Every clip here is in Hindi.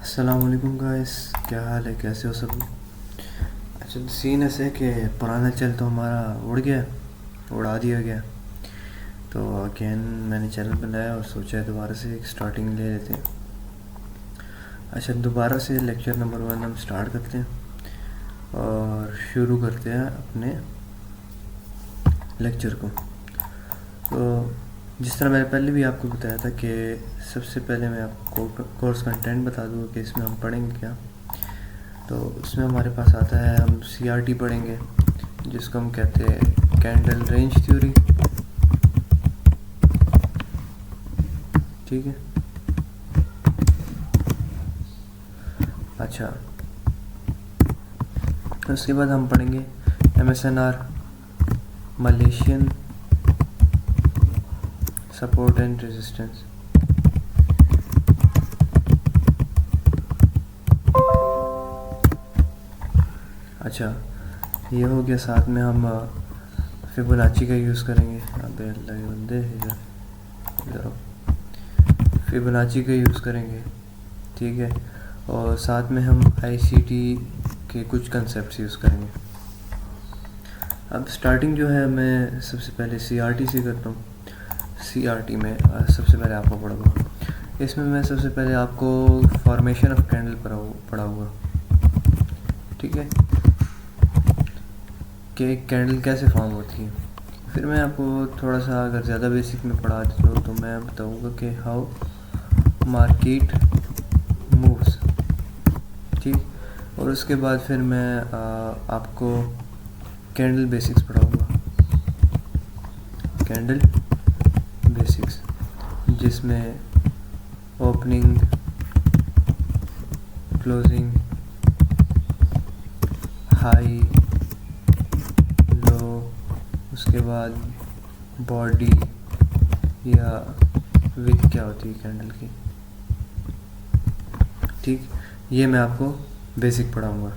अस्सलाम वालेकुम गाइस, क्या हाल है, कैसे हो सब। अच्छा, तो सीन ऐसे है कि पुराना चैनल तो हमारा उड़ गया, उड़ा दिया गया। तो अगेन मैंने चैनल बनाया और सोचा दोबारा से एक स्टार्टिंग ले लेते हैं। अच्छा, दोबारा से लेक्चर नंबर 1 हम स्टार्ट करते हैं और शुरू करते हैं अपने लेक्चर को। तो जिस तरह मैंने पहले भी आपको बताया था कि सबसे पहले मैं आपको कोर्स कंटेंट बता दूँगा कि इसमें हम पढ़ेंगे क्या। तो उसमें हमारे पास आता है, हम CRT पढ़ेंगे जिसको हम कहते हैं कैंडल रेंज थ्योरी। ठीक है। अच्छा, उसके बाद हम पढ़ेंगे MSNR, Malaysian support and resistance. अच्छा, ये हो गया। साथ में हम फिबोनाची का यूज़ करेंगे। अबे अल्लाह के बंदे, इधर फिबोनाची का यूज़ करेंगे। ठीक है। और साथ में हम ICT के कुछ कंसेप्ट यूज़ करेंगे। अब स्टार्टिंग जो है मैं सबसे पहले CRT से करता हूँ। CRT में सबसे पहले आपको पढ़ाऊँगा। इसमें मैं सबसे पहले आपको फॉर्मेशन ऑफ कैंडल पढ़ाऊँगा। ठीक है, कि एक कैंडल कैसे फॉर्म होती है। फिर मैं आपको थोड़ा सा अगर ज़्यादा बेसिक में पढ़ा देता हूँ तो मैं बताऊँगा कि हाउ मार्केट मूव्स। ठीक। और उसके बाद फिर मैं आपको कैंडल बेसिक्स पढ़ाऊँगा। कैंडल बेसिक्स जिसमें ओपनिंग, क्लोजिंग, हाई, लो, उसके बाद बॉडी या विक क्या होती है कैंडल की। ठीक, ये मैं आपको बेसिक पढ़ाऊँगा।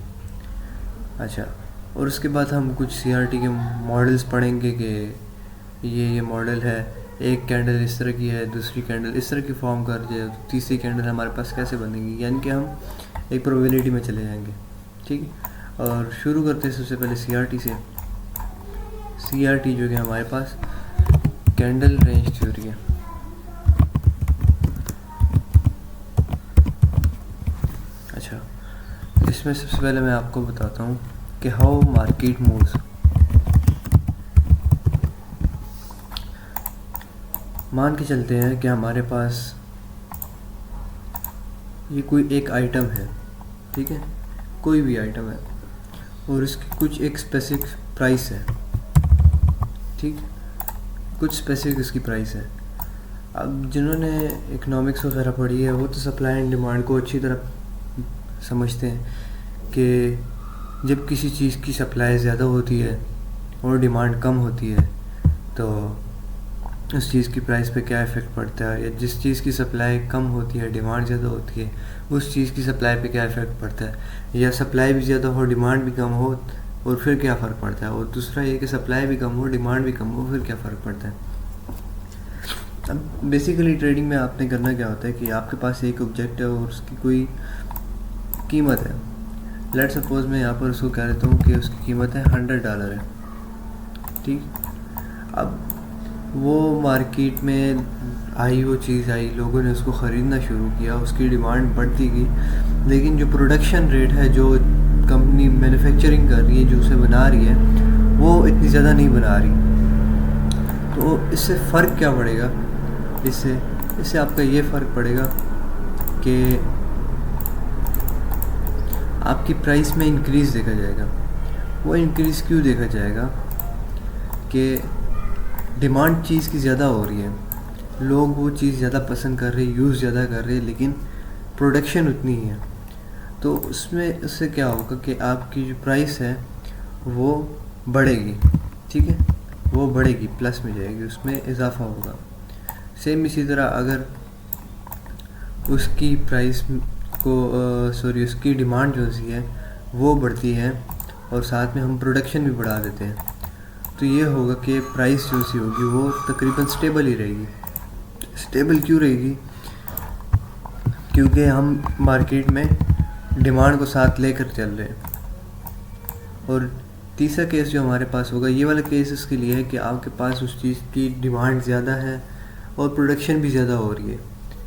अच्छा, और उसके बाद हम कुछ CRT के मॉडल्स पढ़ेंगे कि ये मॉडल है, एक कैंडल इस तरह की है, दूसरी कैंडल इस तरह की फॉर्म कर जाए, तो तीसरी कैंडल हमारे पास कैसे बनेगी, यानी कि हम एक प्रोबेबिलिटी में चले जाएंगे। ठीक है। और शुरू करते हैं सबसे पहले CRT से। CRT जो कि हमारे पास कैंडल रेंज थ्योरी है। अच्छा, इसमें सबसे पहले मैं आपको बताता हूँ कि हाउ मार्केट मूव्स। मान के चलते हैं कि हमारे पास ये कोई एक आइटम है। ठीक है, कोई भी आइटम है और इसकी कुछ एक स्पेसिफिक प्राइस है। ठीक, कुछ स्पेसिफिक इसकी प्राइस है। अब जिन्होंने इकोनॉमिक्स वगैरह पढ़ी है वो तो सप्लाई एंड डिमांड को अच्छी तरह समझते हैं कि जब किसी चीज़ की सप्लाई ज़्यादा होती है और डिमांड कम होती है तो उस चीज़ की प्राइस पे क्या इफ़ेक्ट पड़ता है, या जिस चीज़ की सप्लाई कम होती है, डिमांड ज़्यादा होती है, उस चीज़ की सप्लाई पे क्या इफ़ेक्ट पड़ता है, या सप्लाई भी ज़्यादा हो, डिमांड भी कम हो और फिर क्या फ़र्क पड़ता है। और दूसरा ये कि सप्लाई भी कम हो, डिमांड भी कम हो, फिर क्या फ़र्क पड़ता है। अब बेसिकली ट्रेडिंग में आपने करना क्या होता है कि आपके पास एक ऑब्जेक्ट है और उसकी कोई कीमत है। लेट सपोज मैं यहाँ पर उसको कह देता हूँ कि उसकी कीमत है $100 है। ठीक, अब वो मार्केट में आई, वो चीज़ आई, लोगों ने उसको ख़रीदना शुरू किया, उसकी डिमांड बढ़ती गई, लेकिन जो प्रोडक्शन रेट है, जो कंपनी मैन्युफैक्चरिंग कर रही है, जो उसे बना रही है, वो इतनी ज़्यादा नहीं बना रही। तो इससे फ़र्क क्या पड़ेगा, इससे आपका ये फ़र्क पड़ेगा कि आपकी प्राइस में इंक्रीज़ देखा जाएगा। वो इंक्रीज़ क्यों देखा जाएगा कि डिमांड चीज़ की ज़्यादा हो रही है, लोग वो चीज़ ज़्यादा पसंद कर रहे हैं, यूज़ ज़्यादा कर रहे हैं, लेकिन प्रोडक्शन उतनी ही है। तो उससे क्या होगा कि आपकी जो प्राइस है वो बढ़ेगी। ठीक है, वो बढ़ेगी, प्लस में जाएगी, उसमें इजाफा होगा। सेम इसी तरह अगर उसकी प्राइस को उसकी डिमांड जो सी है वो बढ़ती है और साथ में हम प्रोडक्शन भी बढ़ा देते हैं, तो ये होगा कि प्राइस जो सी होगी वो तकरीबन स्टेबल ही रहेगी। स्टेबल क्यों रहेगी? क्योंकि हम मार्केट में डिमांड को साथ लेकर चल रहे हैं। और तीसरा केस जो हमारे पास होगा, ये वाला केस इसके लिए है कि आपके पास उस चीज़ की डिमांड ज़्यादा है और प्रोडक्शन भी ज़्यादा हो रही है।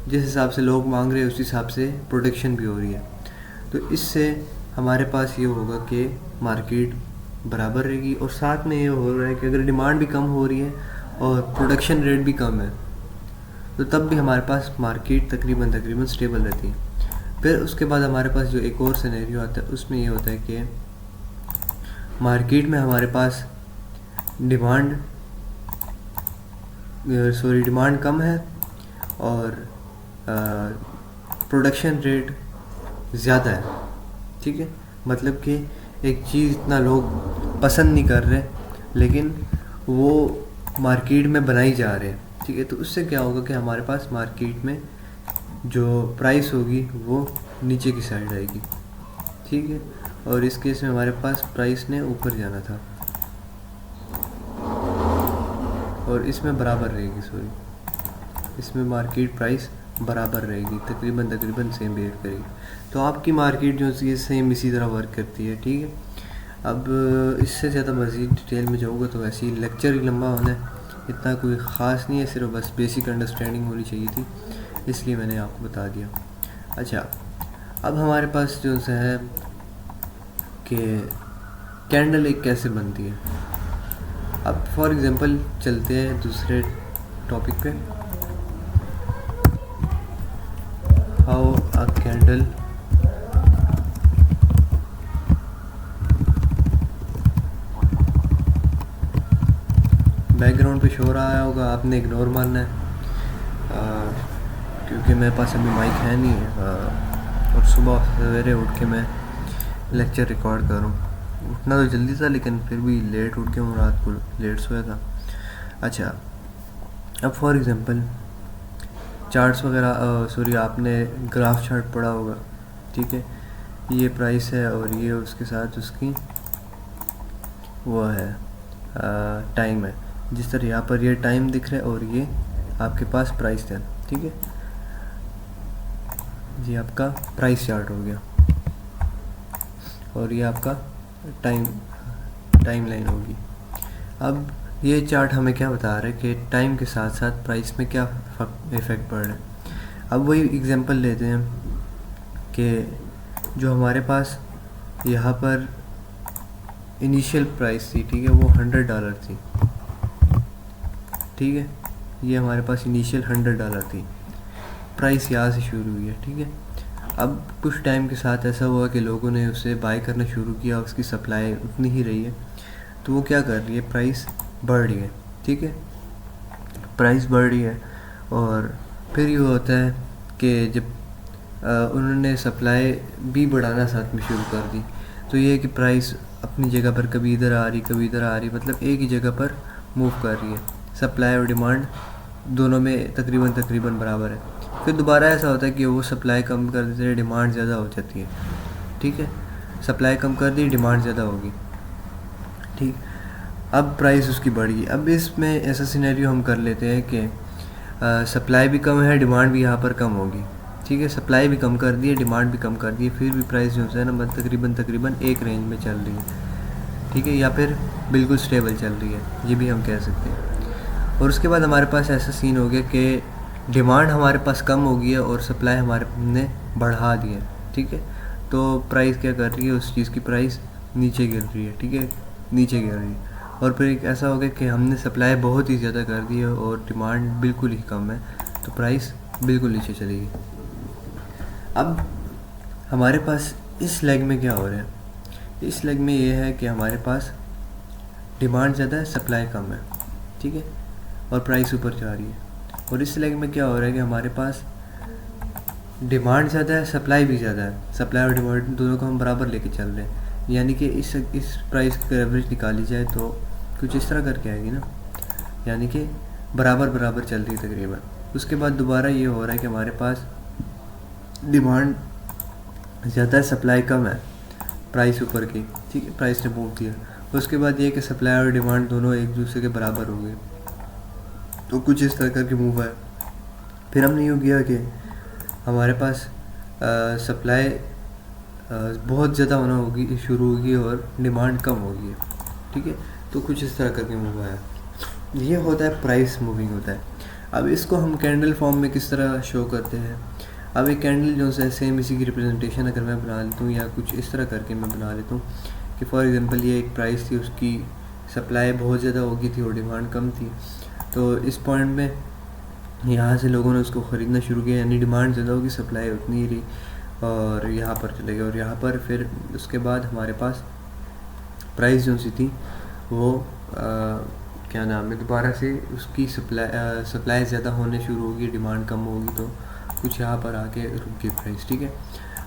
जिस हिसाब से लोग मांग रहे हैं उस हिसाब से प्रोडक्शन भी हो रही है। तो इससे हमारे पास ये होगा कि मार्केट बराबर रहेगी, और साथ में ये हो रहा है कि अगर डिमांड भी कम हो रही है और प्रोडक्शन रेट भी कम है तो तब भी हमारे पास मार्केट तकरीबन स्टेबल रहती है। फिर उसके बाद हमारे पास जो एक और सिनेरियो आता है उसमें ये होता है कि मार्केट में हमारे पास डिमांड कम है और प्रोडक्शन रेट ज़्यादा है। ठीक है, मतलब कि एक चीज़ इतना लोग पसंद नहीं कर रहे लेकिन वो मार्केट में बनाई जा रहे हैं। ठीक है, तो उससे क्या होगा कि हमारे पास मार्केट में जो प्राइस होगी वो नीचे की साइड आएगी। ठीक है, और इस केस में हमारे पास प्राइस ने ऊपर जाना था और इसमें बराबर रहेगी, इसमें मार्केट प्राइस बराबर रहेगी, तकरीबन सेम बिहेव करेगी। तो आपकी मार्केट जो है सेम इसी तरह वर्क करती है। ठीक है, अब इससे ज़्यादा मज़ीद डिटेल में जाऊँगा तो वैसे ही लेक्चर ही लंबा होना है, इतना कोई ख़ास नहीं है, सिर्फ बस बेसिक अंडरस्टैंडिंग होनी चाहिए थी, इसलिए मैंने आपको बता दिया। अच्छा, अब हमारे पास जो है कि कैंडल एक कैसे बनती है। अब फॉर एग्ज़ाम्पल चलते हैं दूसरे टॉपिक पे, हाउ अ कैंडल बैकग्राउंड पे शोर आया होगा, आपने इग्नोर मारना है क्योंकि मेरे पास अभी माइक है नहीं और सुबह सवेरे उठ के मैं लेक्चर रिकॉर्ड करूँ। उठना तो जल्दी था लेकिन फिर भी लेट उठ के हूँ, रात को लेट सोया था। अच्छा, अब फॉर एग्ज़ाम्पल चार्ट्स वगैरह आपने ग्राफ चार्ट पढ़ा होगा। ठीक है, ये प्राइस है और ये उसके साथ उसकी वो है टाइम है। जिस तरह यहाँ पर ये टाइम दिख रहा है और ये आपके पास प्राइस है। ठीक है, ये आपका प्राइस चार्ट हो गया और ये आपका टाइम लाइन होगी। अब ये चार्ट हमें क्या बता रहा है कि टाइम के साथ साथ प्राइस में क्या इफ़ेक्ट पड़ रहा है। अब वही एग्जांपल लेते हैं कि जो हमारे पास यहाँ पर इनिशियल प्राइस थी, ठीक है, वो $100 थी। ठीक है, ये हमारे पास इनिशियल $100 थी, प्राइस यहाँ से शुरू हुई है। ठीक है, अब कुछ टाइम के साथ ऐसा हुआ कि लोगों ने उसे बाय करना शुरू किया, उसकी सप्लाई उतनी ही रही है, तो वो क्या कर रही है, प्राइस बढ़ रही है। ठीक है, प्राइस बढ़ रही है और फिर ये होता है कि जब उन्होंने सप्लाई भी बढ़ाना साथ में शुरू कर दी, तो ये है कि प्राइस अपनी जगह पर कभी इधर आ रही कभी इधर आ रही, मतलब एक ही जगह पर मूव कर रही है। सप्लाई और डिमांड दोनों में तकरीबन बराबर है। फिर दोबारा ऐसा होता है कि वो सप्लाई कम कर देते हैं, डिमांड ज़्यादा हो जाती है। ठीक है, सप्लाई कम कर दी, डिमांड ज़्यादा होगी। ठीक, अब प्राइस उसकी बढ़ी। अब इसमें ऐसा सिनेरियो हम कर लेते हैं कि सप्लाई भी कम है, डिमांड भी यहाँ पर कम होगी। ठीक है, सप्लाई भी कम कर दी है, डिमांड भी कम कर दी है, फिर भी प्राइस जो है ना तकरीबन एक रेंज में चल रही है। ठीक है, या फिर बिल्कुल स्टेबल चल रही है, ये भी हम कह सकते हैं। और उसके बाद हमारे पास ऐसा सीन हो गया कि डिमांड हमारे पास कम हो गई है और सप्लाई हमारे ने बढ़ा दी है। ठीक है, तो प्राइस क्या कर रही है, उस चीज़ की प्राइस नीचे गिर रही है। ठीक है, नीचे गिर रही है। और फिर एक ऐसा हो गया कि हमने सप्लाई बहुत ही ज़्यादा कर दी है और डिमांड बिल्कुल ही कम है, तो प्राइस बिल्कुल नीचे चलेगी। अब हमारे पास इस लेग में क्या हो रहा है, इस लेग में ये है कि हमारे पास डिमांड ज़्यादा है, सप्लाई कम है। ठीक है, और प्राइस ऊपर जा रही है। और इस लेग में क्या हो रहा है कि हमारे पास डिमांड ज़्यादा है, सप्लाई भी ज़्यादा है, सप्लाई और डिमांड दोनों को हम बराबर लेके चल रहे हैं। यानी कि इस प्राइस की एवरेज निकाली जाए तो कुछ इस तरह करके आएगी ना, यानी कि बराबर चल रही है तकरीबन। उसके बाद दोबारा ये हो रहा है कि हमारे पास डिमांड ज़्यादा है, सप्लाई कम है, प्राइस ऊपर की। ठीक है, प्राइस ने मूव दिया। उसके बाद ये कि सप्लाई और डिमांड दोनों एक दूसरे के बराबर हो गए, तो कुछ इस तरह करके मूव है। फिर हमने यूँ किया कि हमारे पास सप्लाई बहुत ज़्यादा होना होगी शुरू होगी और डिमांड कम होगी, ठीक है। तो कुछ इस तरह करके मूव आया, ये होता है प्राइस मूविंग होता है। अब इसको हम कैंडल फॉर्म में किस तरह शो करते हैं। अब एक कैंडल जो है सेम इसी की रिप्रेजेंटेशन अगर मैं बना लेता हूँ या कुछ इस तरह करके मैं बना लेता हूँ कि फॉर एग्जांपल ये एक प्राइस थी, उसकी सप्लाई बहुत ज़्यादा हो गई थी और डिमांड कम थी, तो इस पॉइंट में यहाँ से लोगों ने उसको ख़रीदना शुरू किया, यानी डिमांड ज़्यादा होगी, सप्लाई उतनी ही रही और यहाँ पर चले गए। और यहाँ पर फिर उसके बाद हमारे पास प्राइस जो सी थी वो क्या नाम है, दोबारा से उसकी सप्लाई ज़्यादा होने शुरू होगी, डिमांड कम होगी, तो कुछ यहाँ पर आके रुक गई प्राइस, ठीक है।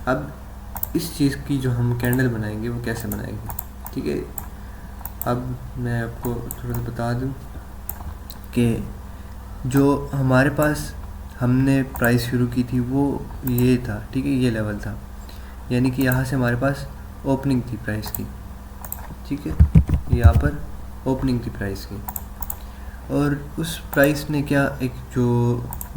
अब इस चीज़ की जो हम कैंडल बनाएंगे वो कैसे बनाएंगे, ठीक है। अब मैं आपको थोड़ा सा बता दूं कि जो हमारे पास हमने प्राइस शुरू की थी वो ये था, ठीक है, ये लेवल था, यानी कि यहाँ से हमारे पास ओपनिंग थी प्राइस की, ठीक है, यहाँ पर ओपनिंग थी प्राइस की। और उस प्राइस ने क्या एक जो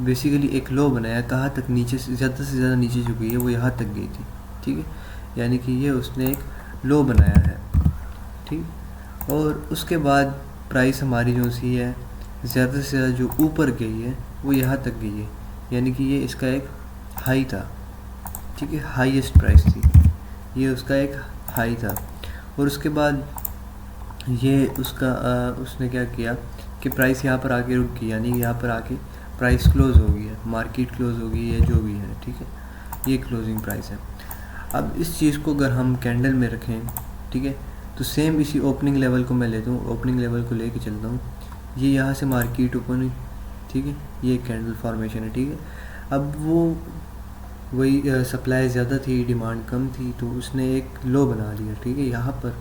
बेसिकली एक लो बनाया, कहाँ तक, नीचे से ज़्यादा नीचे जो गई है वो यहाँ तक गई थी, ठीक है, यानी कि ये उसने एक लो बनाया है, ठीक। और उसके बाद प्राइस हमारी जो सी है ज़्यादा से ज़्यादा जो ऊपर गई है वो यहाँ तक गई है, यानी कि ये इसका एक हाई था, ठीक है, हाईएस्ट प्राइस थी, ये उसका एक हाई था। और उसके बाद ये उसका उसने क्या किया कि प्राइस यहाँ पर आके रुक गई, यानी यहाँ पर आके प्राइस क्लोज़ हो गई है, मार्केट क्लोज़ हो गई है जो भी है, ठीक है, ये क्लोजिंग प्राइस है। अब इस चीज़ को अगर हम कैंडल में रखें, ठीक है, तो सेम इसी ओपनिंग लेवल को मैं लेता हूँ, ओपनिंग लेवल को लेके चलता हूँ, ये यहाँ से मार्केट ओपन हुई, ठीक है, ये कैंडल फॉर्मेशन है, ठीक है। अब वो वही सप्लाई ज़्यादा थी, डिमांड कम थी, तो उसने एक लो बना लिया, ठीक है, यहाँ पर।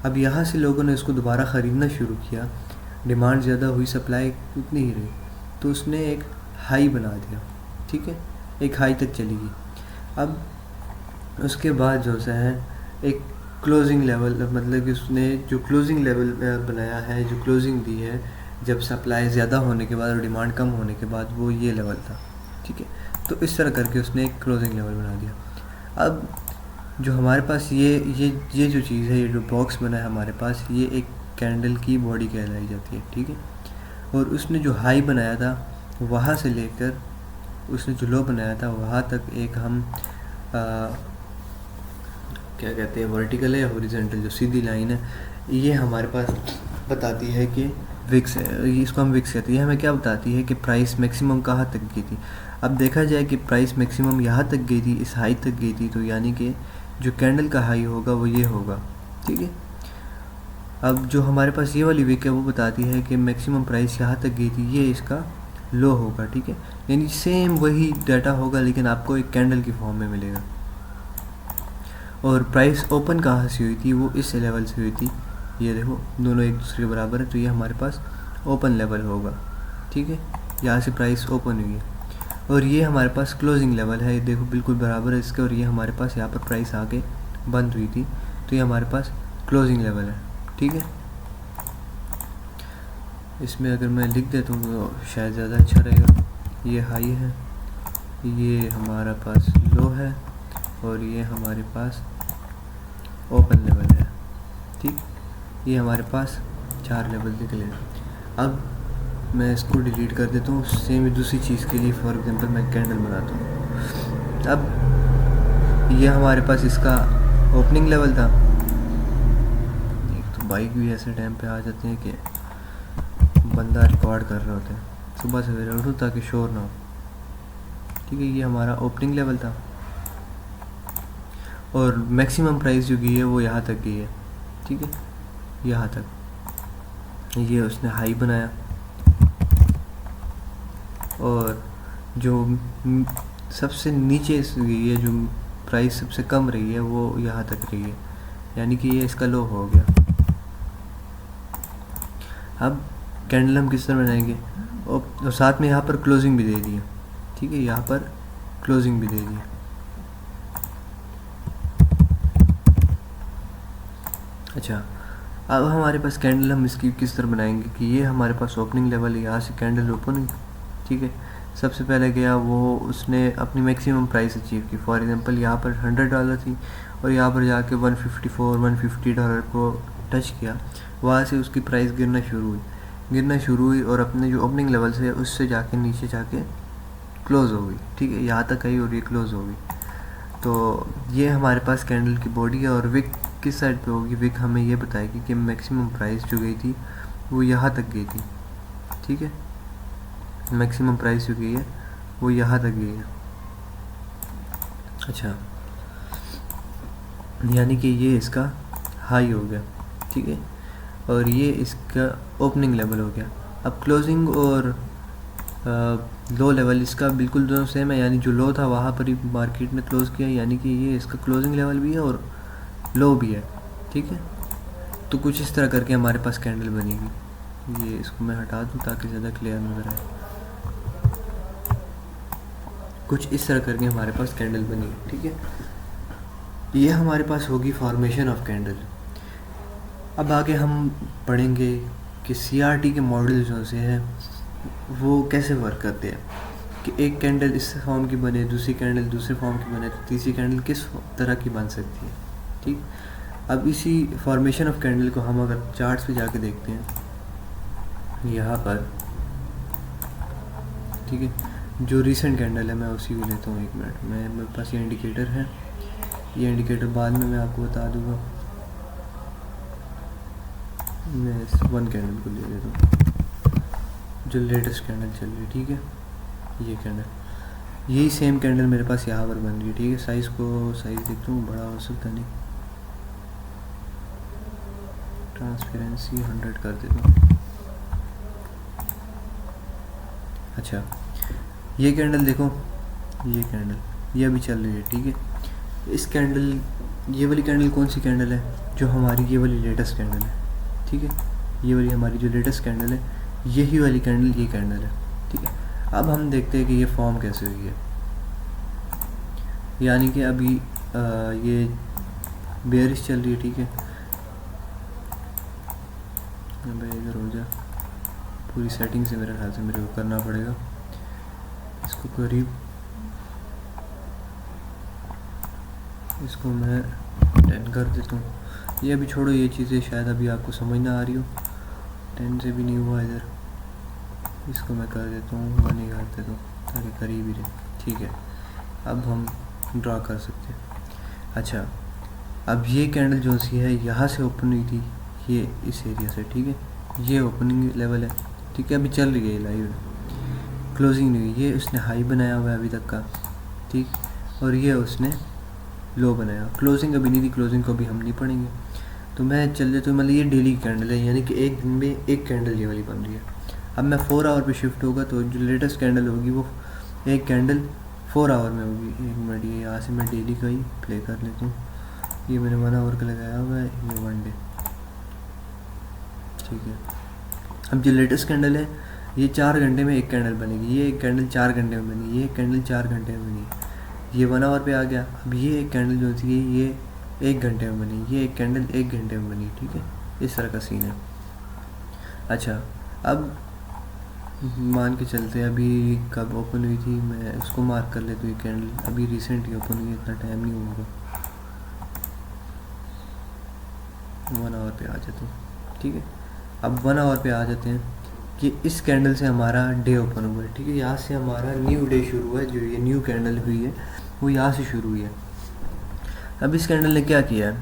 अब यहाँ से लोगों ने इसको दोबारा ख़रीदना शुरू किया, डिमांड ज़्यादा हुई, सप्लाई उतनी ही रही, तो उसने एक हाई बना दिया, ठीक है, एक हाई तक चली गई। अब उसके बाद जो सा है एक क्लोजिंग लेवल, मतलब कि उसने जो क्लोजिंग लेवल बनाया है, जो क्लोजिंग दी है जब सप्लाई ज़्यादा होने के बाद और डिमांड कम होने के बाद, वो ये लेवल था, ठीक है। तो इस तरह करके उसने एक क्लोजिंग लेवल बना दिया। अब जो हमारे पास ये जो चीज़ है, ये जो बॉक्स बना है हमारे पास, ये एक कैंडल की बॉडी कहलाई जाती है, ठीक है। और उसने जो हाई बनाया था वहाँ से लेकर उसने जो लो बनाया था वहाँ तक एक हम क्या कहते हैं, वर्टिकल है या हॉरिजॉन्टल, जो सीधी लाइन है, ये हमारे पास बताती है कि विक्स है, इसको हम विक्स कहते हैं। ये हमें क्या बताती है कि प्राइस मैक्सिमम कहाँ तक गई थी। अब देखा जाए कि प्राइस मैक्सिमम यहाँ तक गई थी, इस हाई तक गई थी, तो यानी कि जो कैंडल का हाई होगा वो ये होगा, ठीक है। अब जो हमारे पास ये वाली विक है वो बताती है कि मैक्सिमम प्राइस यहाँ तक गई थी, ये इसका लो होगा, ठीक है। यानी सेम वही डाटा होगा लेकिन आपको एक कैंडल की फॉर्म में मिलेगा। और प्राइस ओपन कहाँ से हुई थी, वो इस लेवल से हुई थी, ये देखो दोनों एक दूसरे के बराबर है, तो ये हमारे पास ओपन लेवल होगा, ठीक है, यहाँ से प्राइस ओपन हुई है। और ये हमारे पास क्लोजिंग लेवल है, ये देखो बिल्कुल बराबर है इसके, और ये हमारे पास यहाँ पर प्राइस आके बंद हुई थी, तो ये हमारे पास क्लोजिंग लेवल है, ठीक है। इसमें अगर मैं लिख देता हूँ तो शायद ज़्यादा अच्छा रहेगा। ये हाई है, ये हमारा पास लो है, और ये हमारे पास ओपन लेवल है, ठीक। ये हमारे पास 4 लेवल निकले। अब मैं इसको डिलीट कर देता हूँ, सेम दूसरी चीज़ के लिए, फॉर एग्जांपल मैं कैंडल बनाता हूँ। अब ये हमारे पास इसका ओपनिंग लेवल था। एक तो बाइक भी ऐसे टाइम पे आ जाते हैं कि बंदा रिकॉर्ड कर रहे होते हैं, सुबह सवेरे उठो ताकि शोर ना हो, ठीक है। ये हमारा ओपनिंग लेवल था और मैक्सिमम प्राइस जो गई है वो यहाँ तक गई है, ठीक है, यहाँ तक। ये उसने हाई बनाया और जो सबसे नीचे गई है, जो प्राइस सबसे कम रही है, वो यहाँ तक रही है, यानी कि ये इसका लो हो गया। अब कैंडल हम किस तरह बनाएंगे, और साथ में यहाँ पर क्लोजिंग भी दे दी है, ठीक है, यहाँ पर क्लोजिंग भी दे दी है। अच्छा, अब हमारे पास कैंडल हम इसकी किस तरह बनाएंगे कि ये हमारे पास ओपनिंग लेवल है, यहाँ से कैंडल ओपन हुई, ठीक है, सबसे पहले गया वो उसने अपनी मैक्सिमम प्राइस अचीव की। फॉर एग्जांपल यहाँ पर $100 थी और यहाँ पर जाके 154 $150 को टच किया। वहाँ से उसकी प्राइस गिरना शुरू हुई और अपने जो ओपनिंग लेवल से उससे जाके नीचे जाके क्लोज़ हो गई। ठीक है, यहाँ तक आई और ये क्लोज़ हो गई। तो ये हमारे पास कैंडल की बॉडी है। और विक किस साइड पे होगी? विक हमें ये बताएगी कि मैक्सिमम प्राइस जो गई थी वो यहाँ तक गई थी। ठीक है, मैक्सिमम प्राइस जो गई है वो यहाँ तक गई है। अच्छा, यानी कि ये इसका हाई हो गया। ठीक है, और ये इसका ओपनिंग लेवल हो गया। अब क्लोजिंग और लो लेवल इसका बिल्कुल दोनों सेम है, यानी जो लो था वहाँ पर ही मार्केट ने क्लोज़ किया, यानी कि ये इसका क्लोजिंग लेवल भी है और लो भी है। ठीक है, तो कुछ इस तरह करके हमारे पास कैंडल बनेगी। ये इसको मैं हटा दूँ ताकि ज़्यादा क्लियर नज़र आए। कुछ इस तरह करके हमारे पास कैंडल बनेगी। ठीक है, ये हमारे पास होगी फॉर्मेशन ऑफ कैंडल। अब आगे हम पढ़ेंगे कि CRT के मॉडल जो से हैं वो कैसे वर्क करते हैं, कि एक कैंडल इस फॉर्म की बने, दूसरी कैंडल दूसरे फॉर्म की बने, तो तीसरी कैंडल किस तरह की बन सकती है। ठीक, अब इसी फॉर्मेशन ऑफ कैंडल को हम अगर चार्ट्स पे जाके देखते हैं यहाँ पर, ठीक है, जो रीसेंट कैंडल है मैं उसी को लेता हूँ। 1 मिनट में, मेरे पास ये इंडिकेटर है, ये इंडिकेटर बाद में मैं आपको बता दूँगा। मैं इस 1 कैंडल को ले लेता हूँ जो लेटेस्ट कैंडल चल रही है। ठीक है, ये कैंडल, यही सेम कैंडल मेरे पास यहाँ पर बन रही है। ठीक है, साइज़ देखता हूँ, बड़ा हो सकता नहीं, ट्रांसपेरेंसी 100 कर देता हूँ। अच्छा, ये कैंडल देखो, ये कैंडल ये अभी चल रही है। ठीक है, इस कैंडल, ये वाली कैंडल कौन सी कैंडल है? जो हमारी ये वाली लेटेस्ट कैंडल है। ठीक है, ये वाली हमारी जो लेटेस्ट कैंडल है, यही वाली कैंडल ये कैंडल है। ठीक है, अब हम देखते हैं कि ये फॉर्म कैसे हुई है। यानी कि अभी ये बेयरिश चल रही है। ठीक है, इधर हो जा, पूरी सेटिंग से मेरे ख्याल से मेरे को करना पड़ेगा इसको करीब, इसको मैं 10 कर देता हूँ। ये अभी छोड़ो, ये चीज़ें शायद अभी आपको समझ ना आ रही हो, 10 से भी नहीं हुआ इधर। इसको मैं कर देता हूँ 1 ही कर देता हूँ ताकि करीब ही रहे। ठीक है, अब हम ड्रा कर सकते हैं। अच्छा, अब ये कैंडल जो सी है यहाँ से ओपन हुई थी, ये इस एरिया से। ठीक है, ये ओपनिंग लेवल है। ठीक है, अभी चल रही है लाइव, क्लोजिंग नहीं हुई। ये उसने हाई बनाया हुआ है अभी तक का। ठीक, और ये उसने लो बनाया, क्लोजिंग अभी नहीं थी, क्लोजिंग को भी हम नहीं पढ़ेंगे। तो मैं चल देता हूँ, मतलब ये डेली कैंडल है, यानी कि एक दिन में एक कैंडल ये वाली बन रही है। अब मैं 4 आवर पे शिफ्ट होगा तो जो लेटेस्ट कैंडल होगी वो एक कैंडल 4 आवर में होगी। 1 मिनट, ये यहाँ से मैं डेली का ही प्ले कर लेता हूँ। ये मैंने 1 आवर का लगाया हुआ है, ये 1 डे। ठीक है, अब जो लेटेस्ट कैंडल है ये 4 घंटे में एक कैंडल बनेगी। ये एक कैंडल 4 घंटे में बनी, ये एक कैंडल 4 घंटे में बनी, ये 1 आवर पे आ गया। अब ये एक कैंडल जो थी ये 1 घंटे में बनी, ये एक कैंडल 1 घंटे में बनी। ठीक है, इस तरह का सीन है। अच्छा, अब मान के चलते हैं अभी कब ओपन हुई थी, मैं उसको मार्क कर लेता हूँ। ये कैंडल अभी रिसेंटली ओपन हुई है, इतना टाइम नहीं होगा। 1 आवर पे आ जाता हूँ। ठीक है, अब 1 आवर पे आ जाते हैं कि इस कैंडल से हमारा डे ओपन हुआ है। ठीक है, यहाँ से हमारा न्यू डे शुरू हुआ है। जो ये न्यू कैंडल हुई है वो यहाँ से शुरू हुई है। अब इस कैंडल ने क्या किया है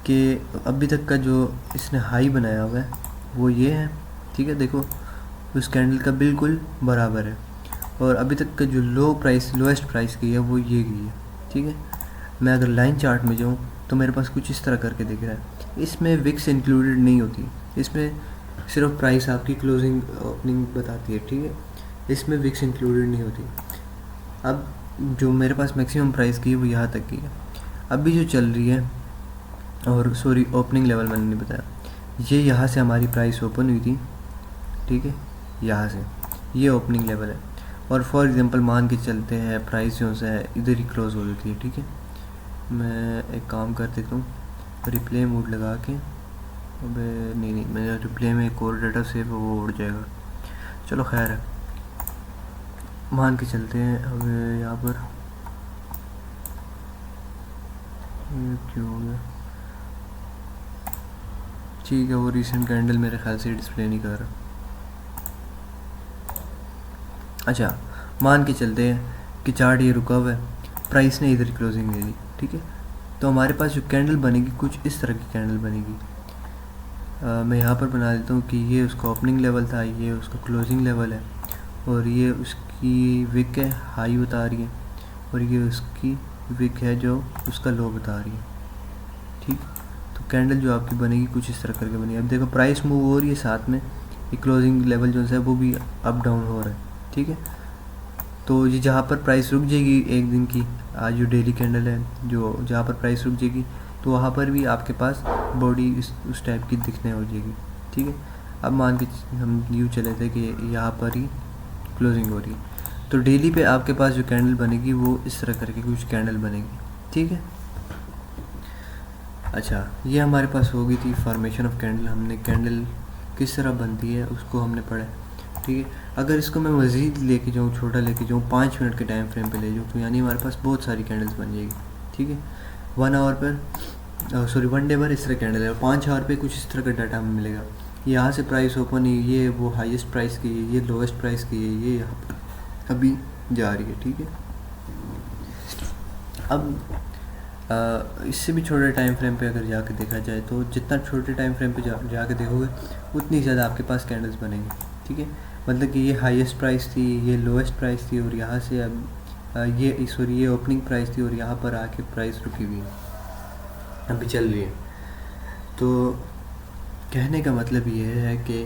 कि अभी तक का जो इसने हाई बनाया हुआ है वो ये है। ठीक है, देखो उस कैंडल का बिल्कुल बराबर है, और अभी तक का जो लोएस्ट प्राइस की है वो ये गई है। ठीक है, मैं अगर लाइन चार्ट में जाऊँ तो मेरे पास कुछ इस तरह करके दिख रहा है। इसमें विक्स इंक्लूडेड नहीं होती, इसमें सिर्फ प्राइस आपकी क्लोजिंग ओपनिंग बताती है। ठीक है, इसमें विक्स इंक्लूडेड नहीं होती। अब जो मेरे पास मैक्सिमम प्राइस की है वो यहाँ तक की है। अभी जो चल रही है, और सॉरी ओपनिंग लेवल मैंने नहीं बताया, ये यहाँ से हमारी प्राइस ओपन हुई थी। ठीक है, यहाँ से ये ओपनिंग लेवल है, और फॉर एग्जांपल मान के चलते हैं प्राइस जो है इधर ही क्लोज हो जाती है। ठीक है, मैं एक काम कर देता हूँ, रिप्ले मोड लगा के, अबे नहीं मेरा रिप्ले में एक और डाटा सेव वो उड़ जाएगा। चलो खैर है, मान के चलते हैं अब यहाँ पर ये क्यों हो गया, ठीक है वो रिसेंट कैंडल मेरे ख्याल से डिस्प्ले नहीं कर रहा। अच्छा मान के चलते हैं कि चार्ट ये रुका हुआ है, प्राइस ने इधर क्लोजिंग दे दी, ठीक है। तो हमारे पास जो कैंडल बनेगी कुछ इस तरह की कैंडल बनेगी। मैं यहाँ पर बना देता हूँ कि ये उसका ओपनिंग लेवल था, ये उसका क्लोजिंग लेवल है, और ये उसकी विक है हाई बता रही है, और ये उसकी विक है जो उसका लो बता रही है, ठीक। तो कैंडल जो आपकी बनेगी कुछ इस तरह करके बनेगी। अब देखो प्राइस मूव हो रही है, साथ में ये क्लोजिंग लेवल जो है वो भी अप डाउन हो रहा है, ठीक है। तो ये जहाँ पर प्राइस रुक जाएगी एक दिन की, आज जो डेली कैंडल है जो जहाँ पर प्राइस रुक जाएगी, तो वहाँ पर भी आपके पास बॉडी उस टाइप की दिखने हो जाएगी, ठीक है। अब मान के हम यूँ चले थे कि यहाँ पर ही क्लोजिंग हो रही है, तो डेली पे आपके पास जो कैंडल बनेगी वो इस तरह करके कुछ कैंडल बनेगी, ठीक है। अच्छा ये हमारे पास हो गई थी फॉर्मेशन ऑफ कैंडल, हमने कैंडल किस तरह बनती है उसको हमने पढ़ा, ठीक है। अगर इसको मैं मज़ीद लेके जाऊँ, छोटा लेके जाऊँ, 5 मिनट के टाइम फ्रेम पे ले जाऊँ, तो यानी हमारे पास बहुत सारी कैंडल्स बन जाएगी, ठीक है। 1 आवर पर सॉरी 1 डे पर इस तरह कैंडल है, और 5 आवर पे कुछ इस तरह का डाटा हमें मिलेगा। यहाँ से प्राइस ओपन है, ये वो हाईएस्ट प्राइस की है, ये लोवेस्ट प्राइस की है, ये यहाँ पर अभी जा रही है, ठीक है। अब इससे भी छोटे टाइम फ्रेम पे अगर जाके देखा जाए, तो जितना छोटे टाइम फ्रेम पे जाके देखोगे उतनी ज़्यादा आपके पास कैंडल्स बनेंगी, ठीक है। मतलब कि ये हाईएस्ट प्राइस थी, ये लोवेस्ट प्राइस थी, और यहाँ से अब ये ओपनिंग प्राइस थी, और यहाँ पर आके प्राइस रुकी हुई है, अभी चल रही है। तो कहने का मतलब ये है कि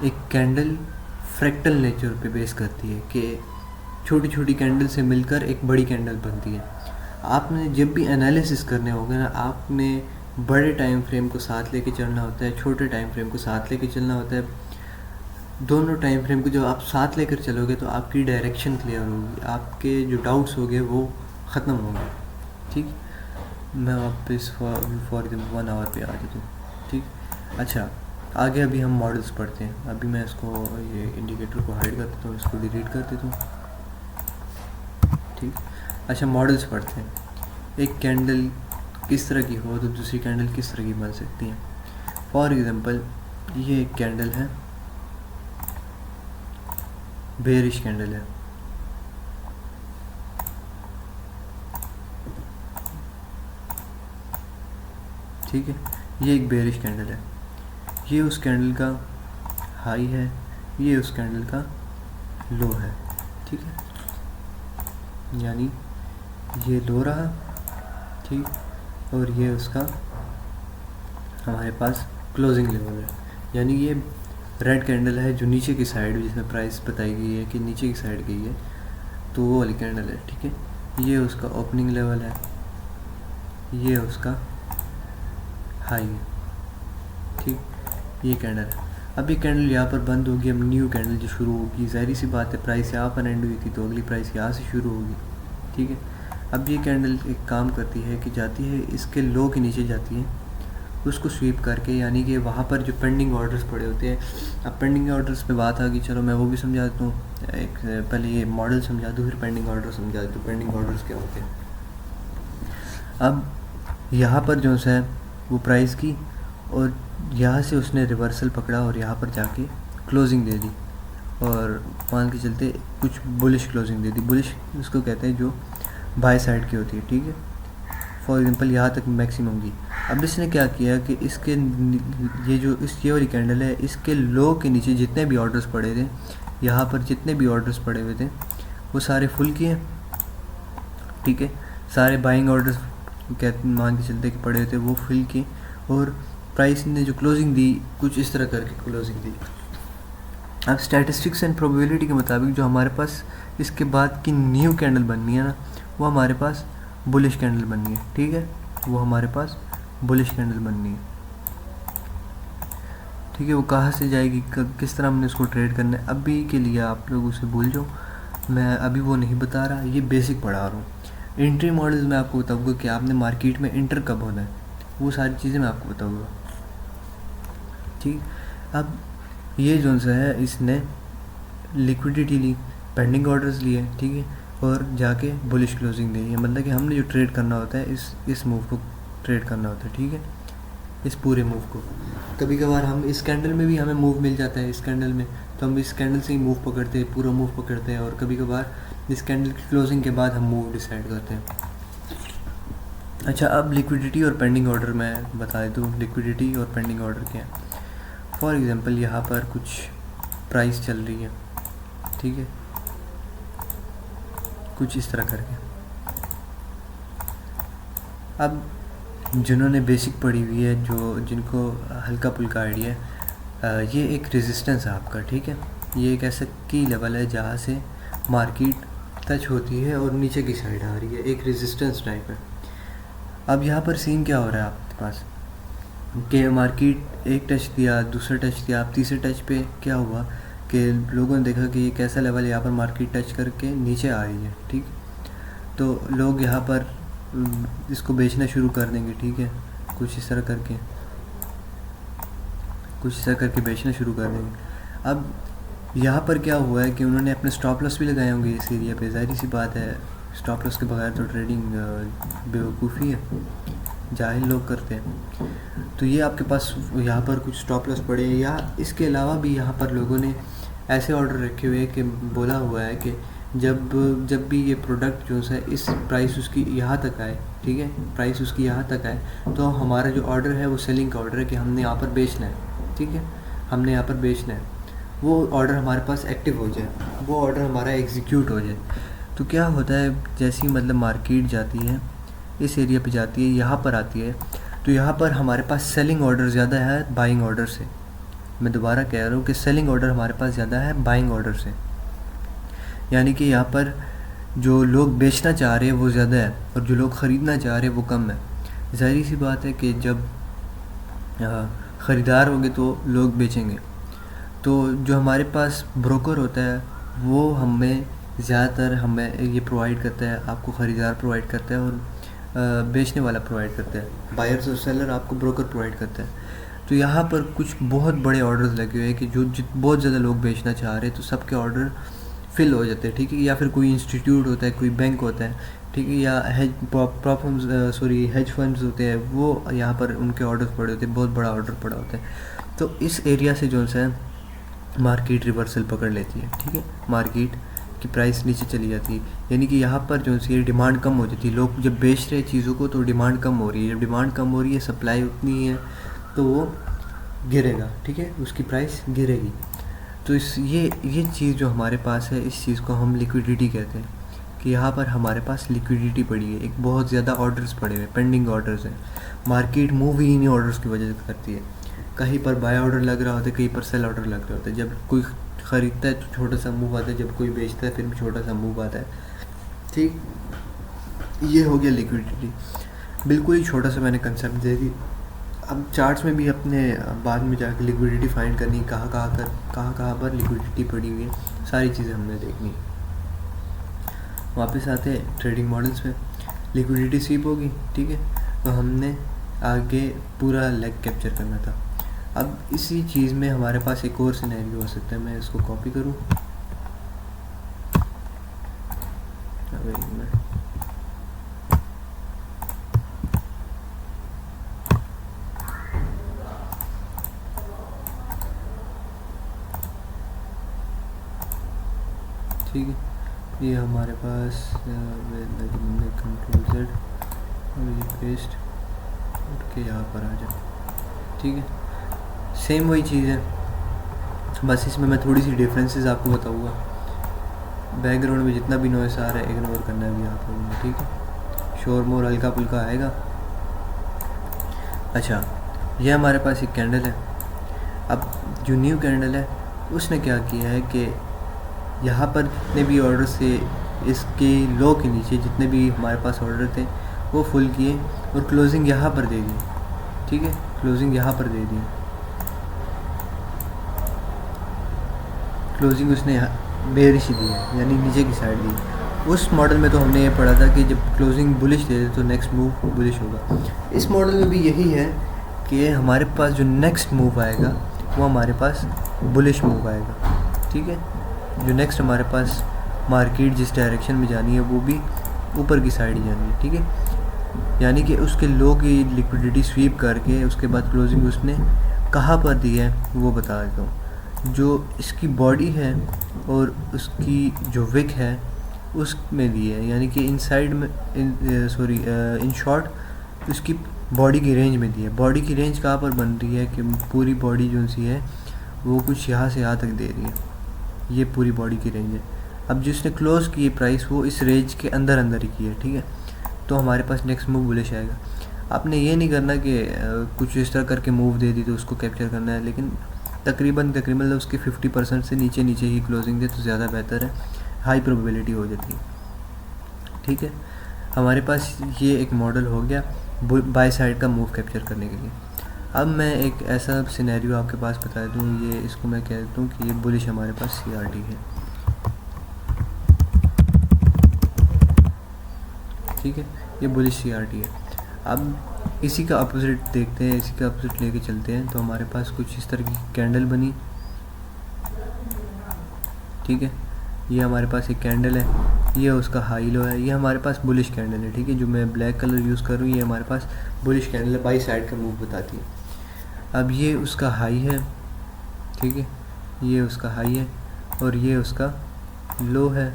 एक कैंडल फ्रैक्टल नेचर पे बेस करती है कि छोटी छोटी कैंडल से मिलकर एक बड़ी कैंडल बनती है। आपने जब भी एनालिसिस करने होगा ना, आपने बड़े टाइम फ्रेम को साथ लेके चलना होता है, छोटे टाइम फ्रेम को साथ लेके चलना होता है। दोनों टाइम फ्रेम को जब आप साथ लेकर चलोगे तो आपकी डायरेक्शन क्लियर होगी, आपके जो डाउट्स होंगे वो ख़त्म होंगे, ठीक। मैं वापस फॉर एग्जाम्पल 1 आवर पे आ जाता हूँ, ठीक। अच्छा आगे अभी हम मॉडल्स पढ़ते हैं। अभी मैं इसको ये इंडिकेटर को हाइड कर देता हूँ, इसको डिलीट कर देता हूँ, ठीक। अच्छा मॉडल्स पढ़ते हैं। एक कैंडल किस तरह की हो तो दूसरी कैंडल किस तरह की बन सकती है। फॉर एग्जांपल ये एक कैंडल है, बेरिश कैंडल है, ठीक है। ये एक बेरिश कैंडल है, ये उस कैंडल का हाई है, ये उस कैंडल का लो है, ठीक है। यानी ये लो रहा, ठीक, और ये उसका हमारे पास क्लोजिंग लेवल है। यानी ये रेड कैंडल है जो नीचे की साइड, जिसमें प्राइस बताई गई है कि नीचे की साइड गई है, तो वो वाली कैंडल है, ठीक है। ये उसका ओपनिंग लेवल है, ये उसका हाई है, ठीक। ये कैंडल है। अब ये कैंडल यहाँ पर बंद होगी, अब न्यू कैंडल जो शुरू होगी, ज़ाहिर सी बात है प्राइस यहाँ पर एंड हुई थी तो अगली प्राइस यहाँ से शुरू होगी, ठीक है। अब ये कैंडल एक काम करती है कि जाती है इसके लो के नीचे जाती है, उसको स्वीप करके, यानी कि वहाँ पर जो पेंडिंग ऑर्डर्स पड़े होते हैं। अब पेंडिंग ऑर्डर्स पे बात आ गई, चलो मैं वो भी समझा देता हूँ। एक पहले ये मॉडल समझा दूँ, फिर पेंडिंग ऑर्डर समझा देता हूँ। पेंडिंग ऑर्डर्स क्या होते हैं। अब यहाँ पर जो है वो प्राइस की, और यहाँ से उसने रिवर्सल पकड़ा और यहाँ पर जाके क्लोजिंग दे दी, और मान के चलते कुछ बुलिश क्लोजिंग दे दी। बुलिश उसको कहते हैं जो बाय साइड की होती है, ठीक है। फॉर एग्जांपल यहाँ तक मैक्सिमम की। अब इसने क्या किया कि इसके ये वाली कैंडल है, इसके लो के नीचे जितने भी ऑर्डर्स पड़े थे, यहाँ पर जितने भी ऑर्डर्स पड़े हुए थे वो सारे फुल किए, ठीक है। सारे बाइंग ऑर्डर्स मान के चलते कि पड़े हुए थे वो फुल किए, और प्राइस ने जो क्लोजिंग दी कुछ इस तरह करके क्लोजिंग दी। अब स्टैटिस्टिक्स एंड प्रोबेबिलिटी के मुताबिक जो हमारे पास इसके बाद की न्यू कैंडल बननी है ना, वो हमारे पास बुलिश कैंडल बननी है, ठीक है। वो हमारे पास बुलिश कैंडल बननी है, ठीक है। वो कहाँ से जाएगी, किस तरह हमने उसको ट्रेड करना है, अभी के लिए आप लोग उसे भूल जाओ, मैं अभी वो नहीं बता रहा, ये बेसिक पढ़ा रहा हूँ। एंट्री मॉडल्स में आपको बताऊँगा कि आपने मार्केट में एंटर कब होना है, वो सारी चीज़ें मैं आपको बताऊँगा, ठीक। अब ये जो सा है इसने लिक्विडिटी ली, पेंडिंग ऑर्डर्स लिए, ठीक है, और जाके बुलिश क्लोजिंग दी है। मतलब कि हमने जो ट्रेड करना होता है इस मूव को ट्रेड करना होता है, ठीक है, इस पूरे मूव को। कभी कभार हम इस कैंडल में भी हमें मूव मिल जाता है, इस कैंडल में, तो हम इस कैंडल से ही मूव पकड़ते हैं, पूरा मूव पकड़ते हैं, और कभी कभार इस कैंडल की क्लोजिंग के बाद हम मूव डिसाइड करते हैं। अच्छा, अब लिक्विडिटी और पेंडिंग ऑर्डर मैं बता दूँ, लिक्विडिटी और पेंडिंग ऑर्डर क्या है। फॉर एग्जांपल यहाँ पर कुछ प्राइस चल रही है, ठीक है, कुछ इस तरह करके। अब जिन्होंने बेसिक पढ़ी हुई है, जो जिनको हल्का फुल्का आइडिया है, ये एक रेजिस्टेंस है आपका, ठीक है, ये एक ऐसा की लेवल है जहाँ से मार्केट टच होती है और नीचे की साइड आ रही है, एक रेजिस्टेंस टाइप है। अब यहाँ पर सीन क्या हो रहा है आपके पास कि मार्केट एक टच दिया, दूसरा टच दिया, अब तीसरे टच पे क्या हुआ कि लोगों ने देखा कि ये कैसा लेवल है, यहाँ पर मार्केट टच करके नीचे आ रही है, ठीक, तो लोग यहाँ पर इसको बेचना शुरू कर देंगे, ठीक है, कुछ इस तरह करके बेचना शुरू कर देंगे। अब यहाँ पर क्या हुआ है कि उन्होंने अपने स्टॉप लॉस भी लगाए होंगे इस एरिया पे, ज़ाहिर सी बात है, स्टॉप लॉस के बगैर तो ट्रेडिंग बेवकूफ़ी है, जाहिल लोग करते हैं। तो ये आपके पास यहाँ पर कुछ स्टॉप लॉस पड़े हैं, या इसके अलावा भी यहाँ पर लोगों ने ऐसे ऑर्डर रखे हुए कि बोला हुआ है कि जब भी ये प्रोडक्ट जो है इस प्राइस उसकी यहाँ तक आए, ठीक है, प्राइस उसकी यहाँ तक आए, तो हमारा जो ऑर्डर है वो सेलिंग का ऑर्डर है कि हमने यहाँ पर बेचना है, ठीक है, हमने यहाँ पर बेचना है, वो ऑर्डर हमारे पास एक्टिव हो जाए, वो ऑर्डर हमारा एग्जीक्यूट हो जाए। तो क्या होता है, जैसी मतलब मार्केट जाती है इस एरिया पे जाती है, यहाँ पर आती है, तो यहाँ पर हमारे पास सेलिंग ऑर्डर ज़्यादा है बाइंग ऑर्डर से। मैं दोबारा कह रहा हूँ कि सेलिंग ऑर्डर हमारे पास ज़्यादा है बाइंग ऑर्डर से, यानी कि यहाँ पर जो लोग बेचना चाह रहे हैं वो ज़्यादा है और जो लोग ख़रीदना चाह रहे हैं वो कम है। ज़ाहिर सी बात है कि जब ख़रीदार होंगे तो लोग बेचेंगे, तो जो हमारे पास ब्रोकर होता है वो हमें ज़्यादातर हमें ये प्रोवाइड करता है, आपको ख़रीदार प्रोवाइड करता है और बेचने वाला प्रोवाइड करता है, बायर्स और सेलर आपको ब्रोकर प्रोवाइड करता है। तो यहाँ पर कुछ बहुत बड़े ऑर्डर्स लगे हुए हैं कि जो बहुत ज़्यादा लोग बेचना चाह रहे हैं, तो सबके ऑर्डर फिल हो जाते हैं, ठीक है, या फिर कोई इंस्टीट्यूट होता है, कोई बैंक होता है, ठीक है, या हेज फंड्स होते हैं, वो यहाँ पर उनके ऑर्डर्स पड़े होते हैं, बहुत बड़ा ऑर्डर पड़ा होता है। तो इस एरिया से जो है मार्केट रिवर्सल पकड़ लेती है, ठीक है, मार्केट की प्राइस नीचे चली जाती है, यानी कि यहाँ पर जो है डिमांड कम हो जाती है। लोग जब बेच रहे हैं चीज़ों को तो डिमांड कम हो रही है, जब डिमांड कम हो रही है, सप्लाई उतनी है, तो वो गिरेगा, ठीक है, उसकी प्राइस गिरेगी। तो ये चीज़ जो हमारे पास है, इस चीज़ को हम लिक्विडिटी कहते हैं, कि यहाँ पर हमारे पास लिक्विडिटी पड़ी है, एक बहुत ज़्यादा ऑर्डर्स पड़े हुए, पेंडिंग ऑर्डर्स हैं। मार्केट मूव ही इन्हीं ऑर्डर्स की वजह से करती है, कहीं पर बाय ऑर्डर लग रहा होता है, कहीं पर सेल ऑर्डर लग रहा होता है। जब कोई ख़रीदता है तो छोटा सा मूव आता है, जब कोई बेचता है फिर भी छोटा सा मूव आता है, ठीक, ये हो गया लिक्विडिटी। बिल्कुल ही छोटा सा मैंने कंसेप्ट दे दी। अब चार्ट्स में भी अपने बाद में जाकर लिक्विडिटी फाइंड करनी, कहाँ पर लिक्विडिटी पड़ी हुई है, सारी चीज़ें हमने देखनी। वापस आते हैं ट्रेडिंग मॉडल्स पे। लिक्विडिटी स्वीप होगी, ठीक है, तो हमने आगे पूरा लेग कैप्चर करना था। अब इसी चीज़ में हमारे पास एक और सिनेरियो हो सकता है, मैं इसको कॉपी करूँ, ठीक है, ये हमारे पास कंट्रोल Z और पेस्ट के यहाँ पर आ जाए, ठीक है, सेम वही चीज़ है, बस इसमें मैं थोड़ी सी डिफरेंसेस आपको बताऊँगा। बैकग्राउंड में जितना भी नॉइस आ रहा है इग्नोर करना है भी आप लोगों ने, ठीक है, शोर मोर हल्का फुल्का आएगा। अच्छा, ये हमारे पास एक कैंडल है। अब जो न्यू कैंडल है उसने क्या किया है कि यहाँ पर जितने भी ऑर्डर थे, इसके लो के नीचे जितने भी हमारे पास ऑर्डर थे वो फुल किए और क्लोजिंग यहाँ पर दे दी, ठीक है, क्लोजिंग यहाँ पर दे दी, क्लोजिंग उसने बेरिश दी है, यानी नीचे की साइड दी। उस मॉडल में तो हमने ये पढ़ा था कि जब क्लोजिंग बुलिश दे दे तो नेक्स्ट मूव बुलिश होगा। इस मॉडल में भी यही है कि हमारे पास जो नेक्स्ट मूव आएगा वो हमारे पास बुलिश मूव आएगा, ठीक है, जो नेक्स्ट हमारे पास मार्केट जिस डायरेक्शन में जानी है वो भी ऊपर की साइड जानी है, ठीक है। यानी कि उसके लो की लिक्विडिटी स्वीप करके उसके बाद क्लोजिंग उसने कहाँ पर दी है वो बता देता हूँ। जो इसकी बॉडी है और उसकी जो विक है उसमें दी है, यानी कि इनसाइड में इन शॉर्ट उसकी बॉडी की रेंज में दी है। बॉडी की रेंज कहाँ पर बन रही है कि पूरी बॉडी जो सी है वो कुछ यहाँ से यहाँ तक दे रही है, ये पूरी बॉडी की रेंज है। अब जिसने क्लोज़ की प्राइस वो इस रेंज के अंदर अंदर ही की है, ठीक है। तो हमारे पास नेक्स्ट मूव बुलिश आएगा। आपने ये नहीं करना कि कुछ इस तरह करके मूव दे दी तो उसको कैप्चर करना है, लेकिन तकरीबन उसके 50% से नीचे ही क्लोजिंग दे तो ज़्यादा बेहतर है, हाई प्रोबेबिलिटी हो जाती है, ठीक है। हमारे पास ये एक मॉडल हो गया बाय साइड का मूव कैप्चर करने के लिए। अब मैं एक ऐसा सिनेरियो आपके पास बता दूँ, ये इसको मैं कह देता हूँ कि ये बुलिश हमारे पास CRT है, ठीक है। ये बुलिश CRT है। अब इसी का अपोजिट देखते हैं, इसी का अपोजिट लेके चलते हैं। तो हमारे पास कुछ इस तरह की कैंडल बनी, ठीक है। ये हमारे पास एक कैंडल है, ये उसका हाई लो है, ये हमारे पास बुलिश कैंडल है, ठीक है। जो मैं ब्लैक कलर यूज़ कर रहा हूँ ये हमारे पास बुलिश कैंडल है, बाई साइड का मूव बताती है। अब ये उसका हाई है, ठीक है, ये उसका हाई है और ये उसका लो है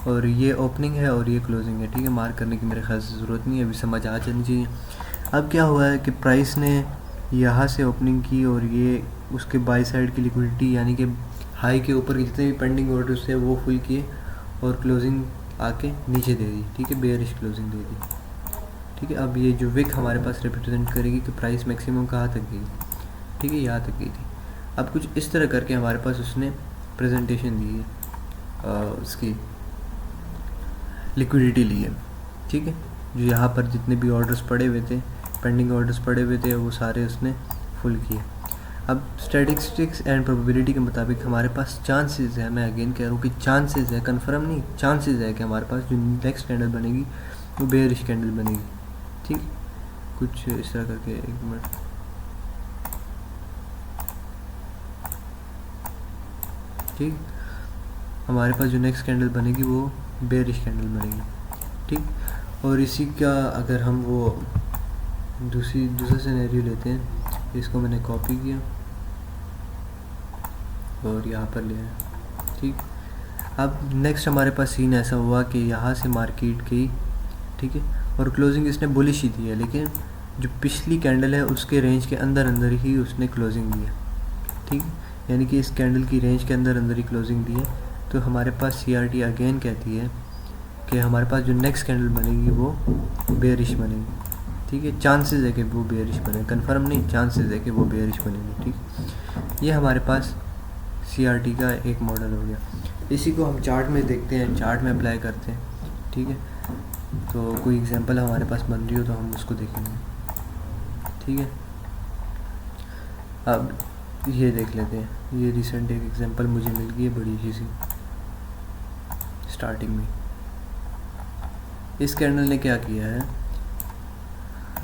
और ये ओपनिंग है और ये क्लोजिंग है, ठीक है। मार्क करने की मेरे ख्याल से ज़रूरत नहीं है, अभी समझ आ जानी चाहिए। अब क्या हुआ है कि प्राइस ने यहाँ से ओपनिंग की और ये उसके बाई साइड की लिक्विडिटी यानी कि हाई के ऊपर के जितने भी पेंडिंग ऑर्डर्स थे वो फुल किए और क्लोजिंग आके नीचे दे दी, ठीक है, बेयरिश क्लोजिंग दे दी, ठीक है। अब ये जो विक हमारे पास रिप्रेजेंट करेगी कि प्राइस मैक्सिमम कहाँ तक गई, ठीक है, यहाँ तक गई थी। अब कुछ इस तरह करके हमारे पास उसने प्रेजेंटेशन दी है, उसकी लिक्विडिटी ली है, ठीक है। जो यहाँ पर जितने भी ऑर्डर्स पड़े हुए थे, पेंडिंग ऑर्डर्स पड़े हुए थे, वो सारे उसने फुल किए। अब स्टैटिस्टिक्स एंड प्रोबेबिलिटी के मुताबिक हमारे पास चांसेस है, मैं अगेन कह रहा हूँ कि चांसेस है, कंफर्म नहीं, चांसेस है कि हमारे पास जो नेक्स्ट कैंडल बनेगी वो बेयरिश कैंडल बनेगी, ठीक। कुछ इस तरह करके, एक मिनट, ठीक। हमारे पास जो नेक्स्ट कैंडल बनेगी वो बेयरिश कैंडल बनेगी, ठीक। और इसी का अगर हम वो दूसरा सिनेरियो लेते हैं, इसको मैंने कॉपी किया और यहाँ पर ले आया, ठीक। अब नेक्स्ट हमारे पास सीन ऐसा हुआ कि यहाँ से मार्केट गई, ठीक है, और क्लोजिंग इसने बुलिश ही दी है, लेकिन जो पिछली कैंडल है उसके रेंज के अंदर अंदर ही उसने क्लोजिंग दी है, ठीक। यानी कि इस कैंडल की रेंज के अंदर अंदर ही क्लोजिंग दी है। तो हमारे पास CRT अगेन कहती है कि हमारे पास जो नेक्स्ट कैंडल बनेगी वो बेयरिश बनेगी, ठीक है। चांसेस है कि वो बेयरिश बने, कंफर्म नहीं, चांसेस है कि वो बेयरिश बनेगी, ठीक। ये हमारे पास CRT का एक मॉडल हो गया। इसी को हम चार्ट में देखते हैं, चार्ट में अप्लाई करते हैं, ठीक है। तो कोई एग्जांपल हमारे पास बन रही हो तो हम उसको देखेंगे, ठीक है। अब ये देख लेते हैं, ये रिसेंट एक एग्जांपल मुझे मिल गई है बड़ी अच्छी सी स्टार्टिंग में। इस कैंडल ने क्या किया है,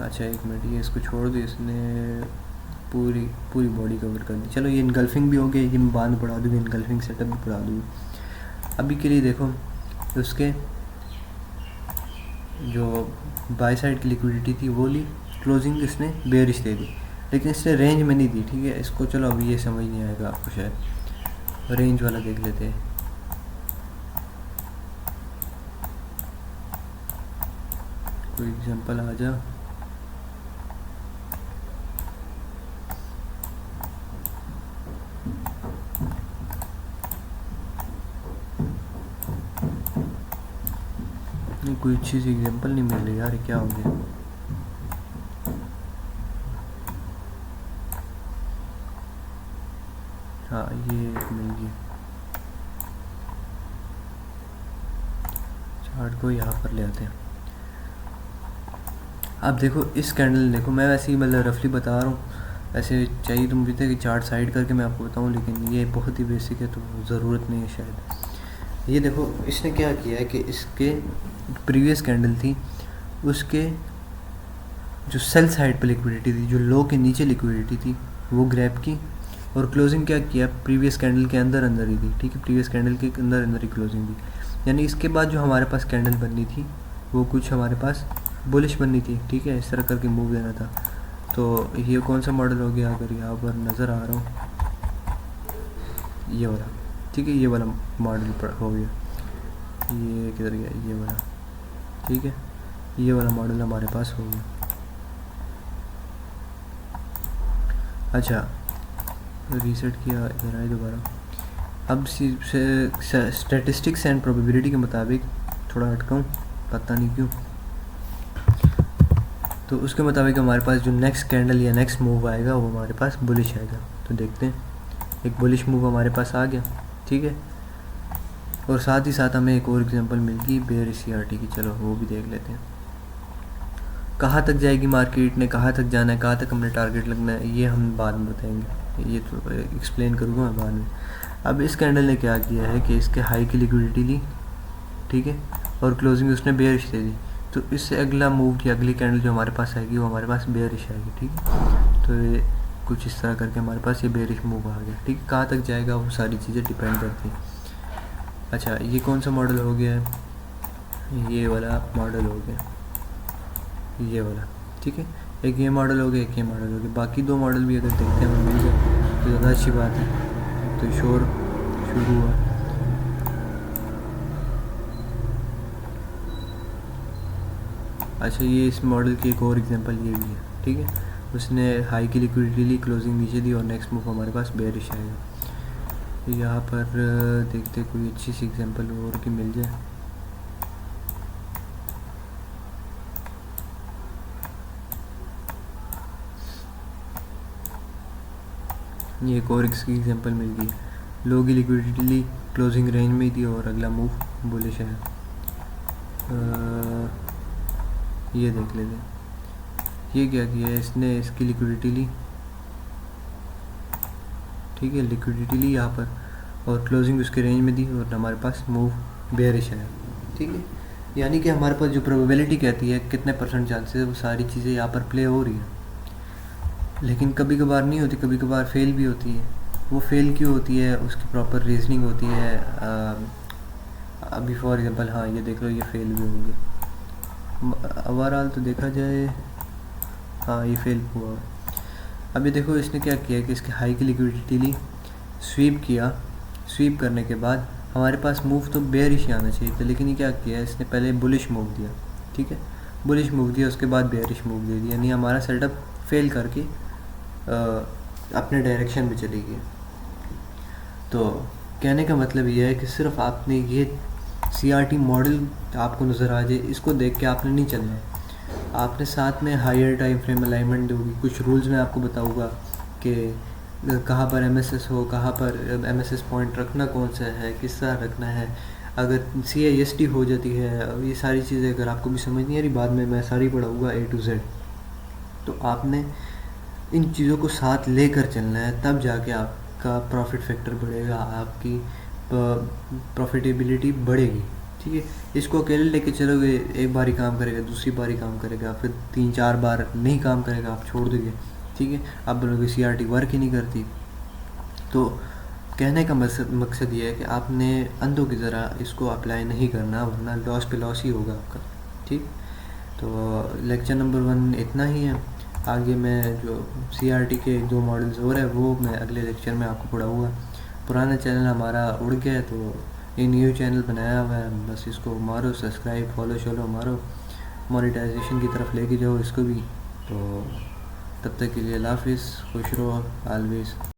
अच्छा एक मिनट, ये इसको छोड़ दो, इसने पूरी बॉडी कवर कर दी। चलो ये इनगल्फिंग भी हो गया, ये मैं बाद में पढ़ा दूँगी, इनगल्फिंग सेटअप भी पढ़ा दूँगी। अभी के लिए देखो उसके जो बाय साइड की लिक्विडिटी थी वो ली, क्लोजिंग इसने बेयरिश दे दी, लेकिन इसने रेंज में नहीं दी, ठीक है। इसको चलो अभी ये समझ नहीं आएगा आपको, शायद रेंज वाला देख लेते हैं। कोई एग्जांपल आ जा, नहीं कोई अच्छी सी एग्जांपल नहीं मिल रही यार, ये क्या हो गया। हाँ ये मिल गई, चार्ट को यहाँ पर ले आते हैं। अब देखो इस कैंडल देखो, मैं वैसे ही मतलब रफली बता रहा हूँ, ऐसे चाहिए तो मुझे था कि चार्ट साइड करके मैं आपको बताऊँ, लेकिन ये बहुत ही बेसिक है तो ज़रूरत नहीं है शायद। ये देखो इसने क्या किया है कि इसके प्रीवियस कैंडल थी उसके जो सेल साइड पर लिक्विडिटी थी, जो लो के नीचे लिक्विडिटी थी वो ग्रैब की और क्लोजिंग क्या किया, प्रीवियस कैंडल के अंदर अंदर ही थी, ठीक है, प्रीवियस कैंडल के अंदर अंदर ही क्लोजिंग थी, यानी इसके बाद जो हमारे पास कैंडल बननी थी वो कुछ हमारे पास बुलिश बननी थी, ठीक है, इस तरह करके मूव देना था। तो ये कौन सा मॉडल हो गया, अगर यहाँ पर नज़र आ रहा हूँ, ये वाला, ठीक है, ये वाला मॉडल हो गया, ये किधर गया, ये वाला, ठीक है, ये वाला मॉडल हमारे पास हो गया। अच्छा, रीसेट किया, इधर आए दोबारा। अब स्टैटिस्टिक्स एंड प्रोबेबिलिटी के मुताबिक थोड़ा हटका हूँ, पता नहीं क्यों, तो उसके मुताबिक हमारे पास जो नेक्स्ट कैंडल या नेक्स्ट मूव आएगा वो हमारे पास बुलिश आएगा। तो देखते हैं, एक बुलिश मूव हमारे पास आ गया, ठीक है, और साथ ही साथ हमें एक और एग्जांपल मिल गई बेयरिश सीआरटी की, चलो वो भी देख लेते हैं। कहाँ तक जाएगी मार्केट ने, कहाँ तक जाना है, कहाँ तक हमने टारगेट लगना है, ये हम बाद में बताएंगे, ये तो एक्सप्लेन करूँगा मैं बाद में। अब इस कैंडल ने क्या किया है कि इसके हाई की लिक्विडिटी ली, ठीक है, और क्लोजिंग उसने बेयरिश दे दी, तो इससे अगला मूव की अगली कैंडल जो हमारे पास आएगी वो हमारे पास बेयरिश आएगी, ठीक है। तो ये कुछ इस तरह करके हमारे पास ये बेयरिश मूव आ गया, ठीक है। कहाँ तक जाएगा वो सारी चीज़ें डिपेंड करती हैं। अच्छा, ये कौन सा मॉडल हो गया है, ये वाला मॉडल हो गया, ये वाला, ठीक है, एक ये मॉडल हो गया, एक ये मॉडल हो गया। बाकी दो मॉडल भी अगर देखते हैं मिल जाए तो ज़्यादा अच्छी बात है। तो शोर शुरू हुआ, अच्छा, ये इस मॉडल की एक और एग्जांपल ये भी है, ठीक है, उसने हाई की लिक्विडिटी ली, क्लोजिंग नीचे दी और नेक्स्ट मूव हमारे पास बेयरिश आएगा। यहाँ पर देखते कोई अच्छी सी एग्जांपल और की मिल जाए। ये एक और इसकी एग्जांपल मिल गई, लो की लिक्विडिटी ली, क्लोजिंग रेंज में ही थी और अगला मूव बुलिश है। ये देख लेते हैं, ये क्या किया है इसने, इसकी लिक्विडिटी ली, ठीक है, लिक्विडिटी ली यहाँ पर और क्लोजिंग उसके रेंज में दी और हमारे पास मूव बेयरिश है, ठीक है। यानी कि हमारे पास जो प्रोबेबिलिटी कहती है कितने परसेंट चांसेस है, वो सारी चीज़ें यहाँ पर प्ले हो रही है, लेकिन कभी कभार नहीं होती, कभी कभार फेल भी होती है। वो फेल क्यों होती है, उसकी प्रॉपर रीजनिंग होती है। अभी फॉर एग्जांपल, हाँ ये देख लो, ये फेल भी होगी, ओवरऑल तो देखा जाए, हाँ ये फेल हुआ। अभी देखो इसने क्या किया कि इसके हाई की लिक्विडिटी ली, स्वीप किया, स्वीप करने के बाद हमारे पास मूव तो बेयरिश ही आना चाहिए था, लेकिन ये क्या किया, इसने पहले बुलिश मूव दिया, ठीक है, बुलिश मूव दिया, उसके बाद बेयरिश मूव दे दिया, यानी हमारा सेटअप फेल करके अपने डायरेक्शन में चली गई। तो कहने का मतलब ये है कि सिर्फ आपने ये सीआरटी मॉडल आपको नज़र आ जाए, इसको देख के आपने नहीं चलना, आपने साथ में हायर टाइम फ्रेम अलाइनमेंट होगी, कुछ रूल्स मैं आपको बताऊंगा कि कहाँ पर एमएसएस हो, कहाँ पर एमएसएस पॉइंट रखना कौन सा है, किस तरह रखना है, अगर सीआईएसटी हो जाती है, ये सारी चीज़ें अगर आपको भी समझ नहीं आ रही, बाद में मैं सारी पढ़ाऊँगा A to Z। तो आपने इन चीज़ों को साथ लेकर चलना है, तब जाके आपका प्रॉफिट फैक्टर बढ़ेगा, आपकी प्रॉफिटेबिलिटी बढ़ेगी, ठीक है। इसको अकेले लेके चलोगे, एक बार ही काम करेगा, दूसरी बार ही काम करेगा, फिर 3-4 बार नहीं काम करेगा, आप छोड़ दोगे, ठीक है, आप बोलोगे सीआरटी वर्क ही नहीं करती। तो कहने का मकसद ये है कि आपने अंधों की तरह इसको अप्लाई नहीं करना, वरना लॉस पे लॉस ही होगा आपका, ठीक। तो लेक्चर नंबर 1 इतना ही है। आगे मैं जो सीआरटी के 2 मॉडल्स और है वो मैं अगले लेक्चर में आपको पढ़ाऊँगा। पुराना चैनल हमारा उड़ गया है, तो ये न्यू चैनल बनाया हुआ है, बस इसको मारो सब्सक्राइब, फॉलो शॉलो मारो, मोनेटाइजेशन की तरफ लेके जाओ इसको भी। तो तब तक के लिए अल्लाह हाफिज़, खुश रहो ऑलवेज़।